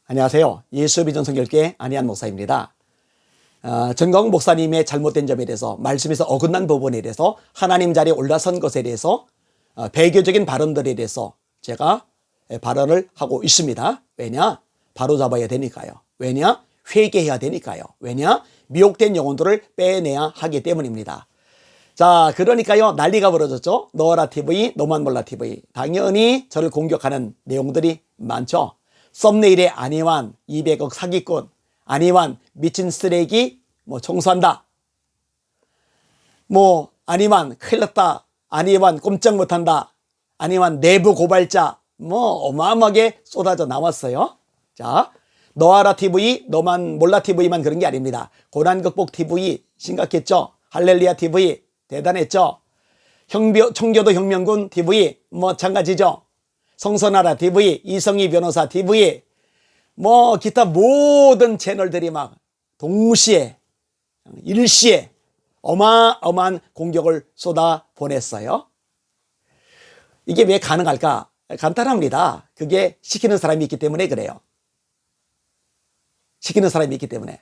안녕하세요. 예수비전 성결교회 안희한 목사입니다. 전광훈 목사님의 잘못된 점에 대해서, 말씀에서 어긋난 부분에 대해서, 하나님 자리에 올라선 것에 대해서, 배교적인 발언들에 대해서 제가 발언을 하고 있습니다. 왜냐? 바로잡아야 되니까요. 왜냐? 회개해야 되니까요. 왜냐? 미혹된 영혼들을 빼내야 하기 때문입니다. 자, 그러니까요, 난리가 벌어졌죠. 너라 TV, 너만 몰라 TV. 당연히 저를 공격하는 내용들이 많죠. 썸네일에 안희환 200억 사기꾼, 안희환 미친 쓰레기 청소한다, 안희환 큰일 났다, 안희환 꼼짝 못한다, 안희환 내부 고발자, 어마어마하게 쏟아져 나왔어요. 자, 너하라 TV, 너만 몰라 TV만 그런 게 아닙니다. 고난극복 TV 심각했죠. 할렐루야 TV 대단했죠. 청교도 혁명군 TV 마찬가지죠. 성선하라 TV, 이성희 변호사 TV, 기타 모든 채널들이 막 동시에, 일시에 어마어마한 공격을 쏟아 보냈어요. 이게 왜 가능할까? 간단합니다. 그게 시키는 사람이 있기 때문에 그래요. 시키는 사람이 있기 때문에.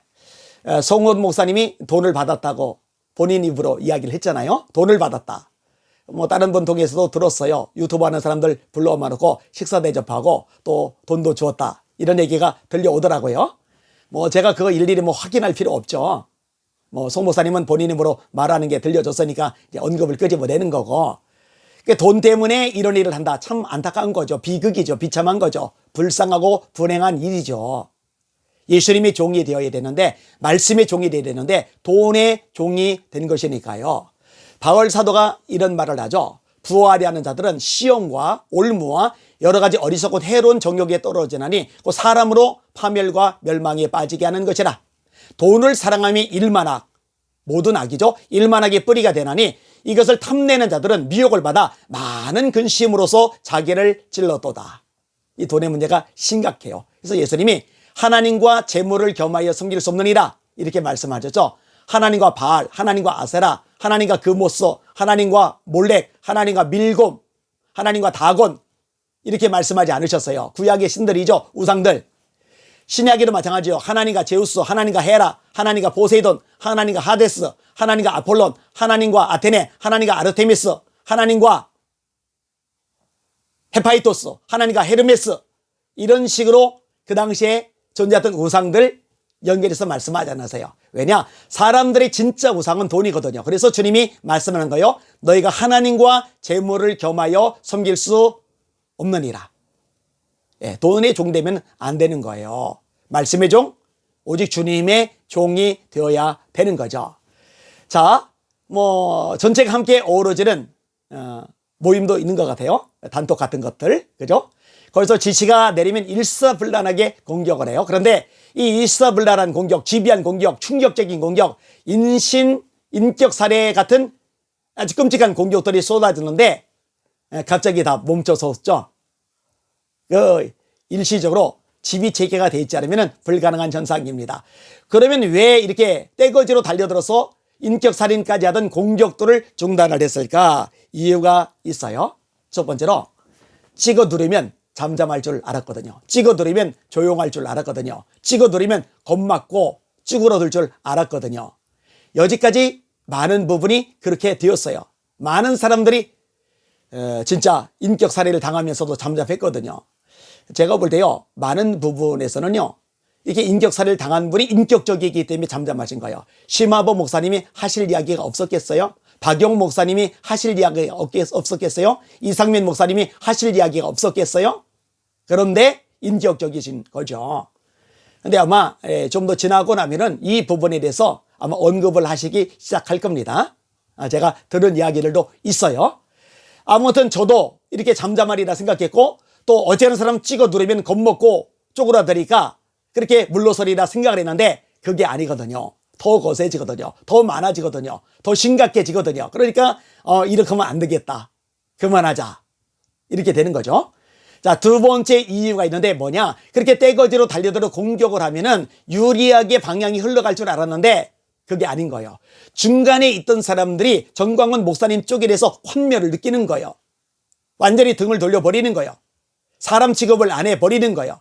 송원 목사님이 돈을 받았다고 본인 입으로 이야기를 했잖아요. 돈을 받았다. 다른 분 통해서도 들었어요. 유튜브 하는 사람들 불러놓고 식사 대접하고 또 돈도 주었다, 이런 얘기가 들려오더라고요. 제가 그거 일일이 확인할 필요 없죠. 송 목사님은 본인 입으로 말하는 게 들려줬으니까 이제 언급을 끄집어내는 거고. 돈 때문에 이런 일을 한다. 참 안타까운 거죠. 비극이죠. 비참한 거죠. 불쌍하고 분행한 일이죠. 예수님의 종이 되어야 되는데, 말씀의 종이 되어야 되는데 돈의 종이 된 것이니까요. 바울 사도가 이런 말을 하죠. 부하려 하는 자들은 시험과 올무와 여러 가지 어리석고 해로운 정욕에 떨어지나니 그 사람으로 파멸과 멸망에 빠지게 하는 것이라. 돈을 사랑함이 일만악, 모든 악이죠. 일만악의 뿌리가 되나니 이것을 탐내는 자들은 미혹을 받아 많은 근심으로서 자기를 찔러도다. 이 돈의 문제가 심각해요. 그래서 예수님이 하나님과 재물을 겸하여 섬길 수 없느니라, 이렇게 말씀하셨죠. 하나님과 바알, 하나님과 아세라, 하나님과 그모스, 하나님과 몰렉, 하나님과 밀곰, 하나님과 다곤, 이렇게 말씀하지 않으셨어요. 구약의 신들이죠. 우상들. 신약에도 마찬가지요. 하나님과 제우스, 하나님과 헤라, 하나님과 포세이돈, 하나님과 하데스, 하나님과 아폴론, 하나님과 아테네, 하나님과 아르테미스, 하나님과 헤파이토스, 하나님과 헤르메스, 이런 식으로 그 당시에 존재했던 우상들 연결해서 말씀하지 않으세요. 왜냐? 사람들의 진짜 우상은 돈이거든요. 그래서 주님이 말씀하는 거예요. 너희가 하나님과 재물을 겸하여 섬길 수 없느니라. 돈의 종 되면 안 되는 거예요. 말씀의 종, 오직 주님의 종이 되어야 되는 거죠. 자, 전체가 함께 어우러지는 모임도 있는 것 같아요. 단톡 같은 것들, 그죠? 거기서 지시가 내리면 일사불란하게 공격을 해요. 그런데 이 일사불란한 공격, 지비한 공격, 충격적인 공격, 인격 살해 같은 아주 끔찍한 공격들이 쏟아지는데 갑자기 다 멈춰섰죠. 일시적으로 지비 체계가 되어 있지 않으면 불가능한 현상입니다. 그러면 왜 이렇게 떼거지로 달려들어서 인격 살인까지 하던 공격들을 중단을 했을까? 이유가 있어요. 첫 번째로, 찍어 누르면 잠잠할 줄 알았거든요. 찍어 누르면 조용할 줄 알았거든요. 찍어 누르면 겁맞고 쭈그러들 줄 알았거든요. 여지까지 많은 부분이 그렇게 되었어요. 많은 사람들이 진짜 인격 살해를 당하면서도 잠잠했거든요. 제가 볼 때요, 많은 부분에서는요, 이렇게 인격 살해를 당한 분이 인격적이기 때문에 잠잠하신 거예요. 심화보 목사님이 하실 이야기가 없었겠어요? 박용 목사님이 하실 이야기가 없었겠어요? 이상민 목사님이 하실 이야기가 없었겠어요? 그런데 인격적이신 거죠. 근데 아마 좀 더 지나고 나면은 이 부분에 대해서 아마 언급을 하시기 시작할 겁니다. 제가 들은 이야기들도 있어요. 아무튼 저도 이렇게 잠잠하리라 생각했고, 또 어쨌든 사람 찍어 누르면 겁먹고 쪼그라드니까 그렇게 물러서리라 생각을 했는데 그게 아니거든요. 더 거세지거든요. 더 많아지거든요. 더 심각해지거든요. 그러니까 이렇게 하면 안 되겠다, 그만하자, 이렇게 되는 거죠. 자, 두 번째 이유가 있는데 뭐냐? 그렇게 떼거지로 달려들어 공격을 하면은 유리하게 방향이 흘러갈 줄 알았는데 그게 아닌 거예요. 중간에 있던 사람들이 전광훈 목사님 쪽에 대해서 환멸을 느끼는 거예요. 완전히 등을 돌려버리는 거예요. 사람 취급을 안 해버리는 거예요.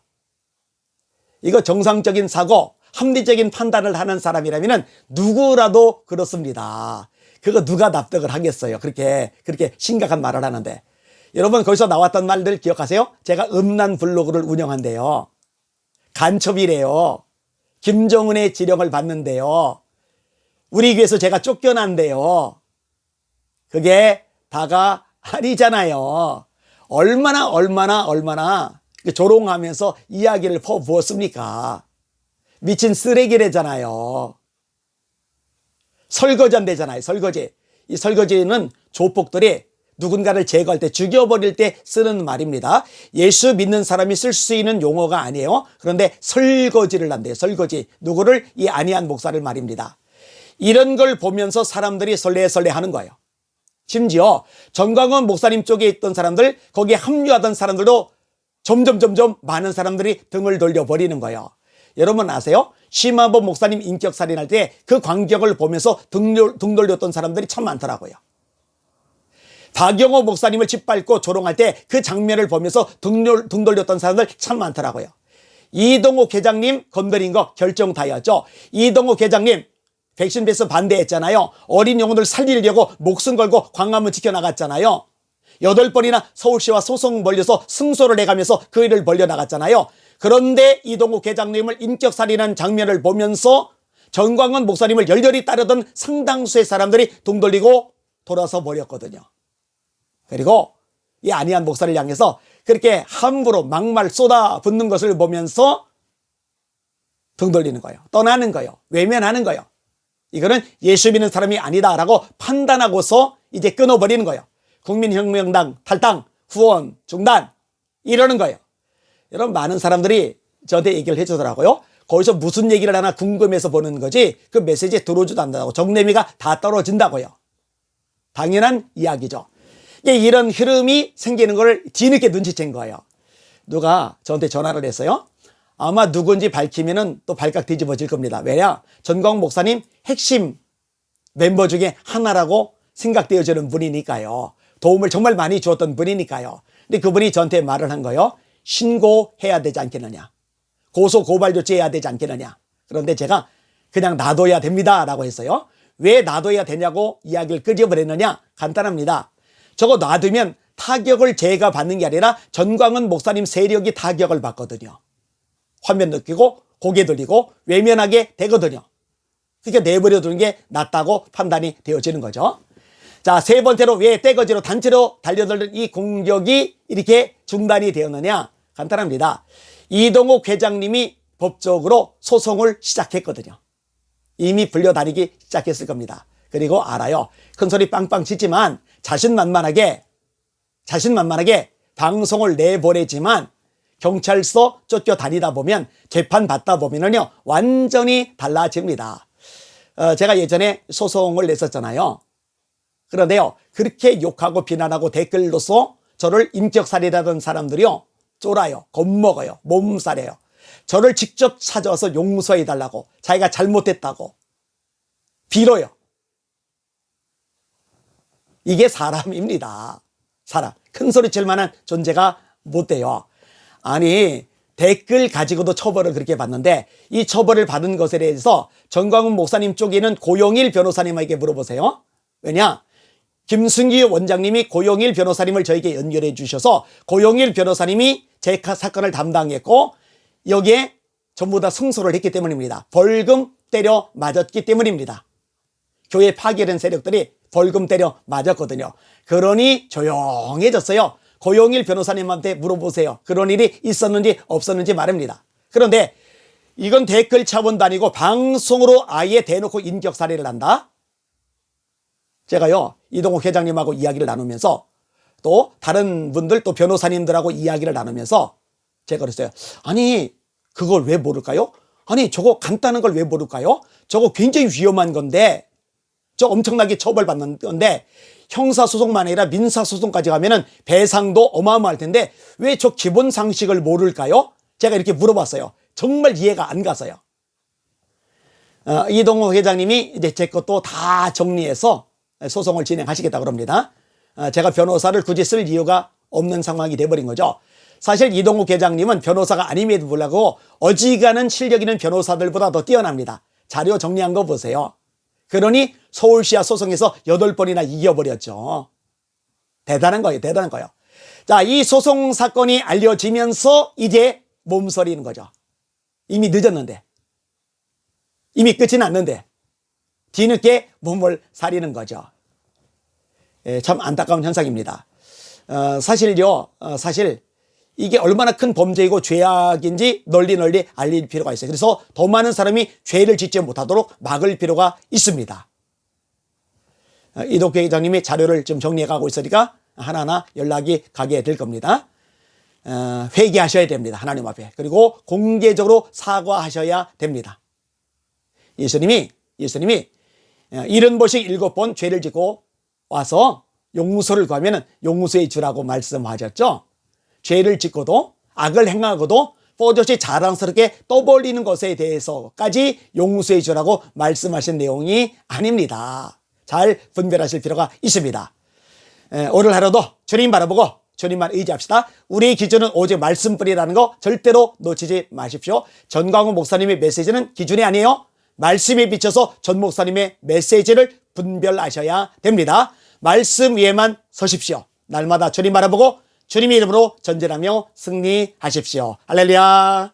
이거 정상적인 사고, 합리적인 판단을 하는 사람이라면 누구라도 그렇습니다. 그거 누가 납득을 하겠어요? 그렇게 심각한 말을 하는데. 여러분, 거기서 나왔던 말들 기억하세요? 제가 음란 블로그를 운영한대요. 간첩이래요. 김정은의 지령을 받는데요. 우리 교회에서 제가 쫓겨난대요. 그게 다가 아니잖아요. 얼마나 조롱하면서 이야기를 퍼부었습니까? 미친 쓰레기래잖아요. 설거지한대잖아요. 설거지. 이 설거지는 조폭들이 누군가를 제거할 때, 죽여버릴 때 쓰는 말입니다. 예수 믿는 사람이 쓸 수 있는 용어가 아니에요. 그런데 설거지를 한대요. 설거지. 누구를? 이 안희한 목사를 말입니다. 이런 걸 보면서 사람들이 설레설레 하는 거예요. 심지어 정광훈 목사님 쪽에 있던 사람들, 거기에 합류하던 사람들도 점점 많은 사람들이 등을 돌려버리는 거예요. 여러분 아세요? 심한보 목사님 인격살인할 때 그 광경을 보면서 등 돌렸던 사람들이 참 많더라고요. 박영호 목사님을 짓밟고 조롱할 때 그 장면을 보면서 등 돌렸던 사람들 참 많더라고요. 이동욱 회장님 건드린 거 결정타였죠. 이동욱 회장님 백신 패스 반대했잖아요. 어린 영혼들 살리려고 목숨 걸고 광화문 지켜나갔잖아요. 8번이나 서울시와 소송 벌려서 승소를 해가면서 그 일을 벌려나갔잖아요. 그런데 이동욱 회장님을 인격살인한 장면을 보면서 정광훈 목사님을 열렬히 따르던 상당수의 사람들이 등 돌리고 돌아서 버렸거든요. 그리고 이 안희한 목사를 향해서 그렇게 함부로 막말 쏟아붓는 것을 보면서 등 돌리는 거예요. 떠나는 거예요. 외면하는 거예요. 이거는 예수 믿는 사람이 아니다라고 판단하고서 이제 끊어버리는 거예요. 국민혁명당 탈당, 후원 중단 이러는 거예요. 여러분 많은 사람들이 저한테 얘기를 해주더라고요. 거기서 무슨 얘기를 하나 궁금해서 보는 거지 그 메시지에 들어오지도 않는다고. 정내미가 다 떨어진다고요. 당연한 이야기죠. 이런 흐름이 생기는 걸 뒤늦게 눈치챈 거예요. 누가 저한테 전화를 했어요. 아마 누군지 밝히면은 또 발칵 뒤집어질 겁니다. 왜냐? 전광훈 목사님 핵심 멤버 중에 하나라고 생각되어지는 분이니까요. 도움을 정말 많이 주었던 분이니까요. 근데 그분이 저한테 말을 한 거예요. 신고해야 되지 않겠느냐. 고소 고발 조치해야 되지 않겠느냐. 그런데 제가 그냥 놔둬야 됩니다 라고 했어요. 왜 놔둬야 되냐고 이야기를 끄집어냈느냐. 간단합니다. 저거 놔두면 타격을 제가 받는 게 아니라 전광훈 목사님 세력이 타격을 받거든요. 화면 느끼고 고개 돌리고 외면하게 되거든요. 그러니까 내버려 두는 게 낫다고 판단이 되어지는 거죠. 자, 세 번째로 왜 떼거지로 단체로 달려들던 이 공격이 이렇게 중단이 되었느냐? 간단합니다. 이동욱 회장님이 법적으로 소송을 시작했거든요. 이미 불려다니기 시작했을 겁니다. 그리고 알아요. 큰소리 빵빵 치지만 자신만만하게 방송을 내보내지만 경찰서 쫓겨다니다 보면 재판 받다 보면은요 완전히 달라집니다. 제가 예전에 소송을 냈었잖아요. 그런데요 그렇게 욕하고 비난하고 댓글로서 저를 인격살인하던 사람들이요 쫄아요, 겁먹어요, 몸살해요. 저를 직접 찾아와서 용서해달라고, 자기가 잘못했다고 빌어요. 이게 사람입니다. 사람. 큰 소리 칠 만한 존재가 못 돼요. 아니 댓글 가지고도 처벌을 그렇게 받는데 이 처벌을 받은 것에 대해서 전광훈 목사님 쪽에는 고용일 변호사님에게 물어보세요. 왜냐? 김승기 원장님이 고용일 변호사님을 저에게 연결해 주셔서 고용일 변호사님이 제 사건을 담당했고 여기에 전부 다 승소를 했기 때문입니다. 벌금 때려 맞았기 때문입니다. 교회 파괴된 세력들이 벌금 때려 맞았거든요. 그러니 조용해졌어요. 고용일 변호사님한테 물어보세요. 그런 일이 있었는지 없었는지 말입니다. 그런데 이건 댓글 차원도 아니고 방송으로 아예 대놓고 인격살인을 한다? 제가요 이동욱 회장님하고 이야기를 나누면서 또 다른 분들 또 변호사님들하고 이야기를 나누면서 제가 그랬어요. 아니 그걸 왜 모를까요? 아니 저거 간단한 걸 왜 모를까요? 저거 굉장히 위험한 건데 저 엄청나게 처벌받는 건데 형사소송만 아니라 민사소송까지 가면은 배상도 어마어마할 텐데 왜 저 기본 상식을 모를까요? 제가 이렇게 물어봤어요. 정말 이해가 안 가서요. 이동욱 회장님이 이제 제 것도 다 정리해서 소송을 진행하시겠다고 합니다. 제가 변호사를 굳이 쓸 이유가 없는 상황이 돼버린 거죠. 사실 이동욱 회장님은 변호사가 아님에도 불구하고 어지간한 실력 있는 변호사들보다 더 뛰어납니다. 자료 정리한 거 보세요. 그러니 서울시와 소송에서 8번이나 이겨버렸죠. 대단한 거예요. 대단한 거예요. 자, 이 소송 사건이 알려지면서 이제 몸서리는 거죠. 이미 늦었는데. 이미 끝이 났는데. 뒤늦게 몸을 사리는 거죠. 참 안타까운 현상입니다. 사실 이게 얼마나 큰 범죄이고 죄악인지 널리 알릴 필요가 있어요. 그래서 더 많은 사람이 죄를 짓지 못하도록 막을 필요가 있습니다. 이덕회 회장님이 자료를 좀 정리해 가고 있으니까 하나하나 연락이 가게 될 겁니다. 회개하셔야 됩니다. 하나님 앞에. 그리고 공개적으로 사과하셔야 됩니다. 예수님이 70번씩 7번 죄를 짓고 와서 용서를 구하면 용서해 주라고 말씀하셨죠. 죄를 짓고도 악을 행하고도 뽀듯이 자랑스럽게 떠벌리는 것에 대해서까지 용서해 주라고 말씀하신 내용이 아닙니다. 잘 분별하실 필요가 있습니다. 오늘 하루도 주님 바라보고 주님만 의지합시다. 우리의 기준은 오직 말씀뿐이라는 거 절대로 놓치지 마십시오. 전광훈 목사님의 메시지는 기준이 아니에요. 말씀에 비춰서 전 목사님의 메시지를 분별하셔야 됩니다. 말씀 위에만 서십시오. 날마다 주님 바라보고 주님의 이름으로 전진하며 승리하십시오. 할렐루야.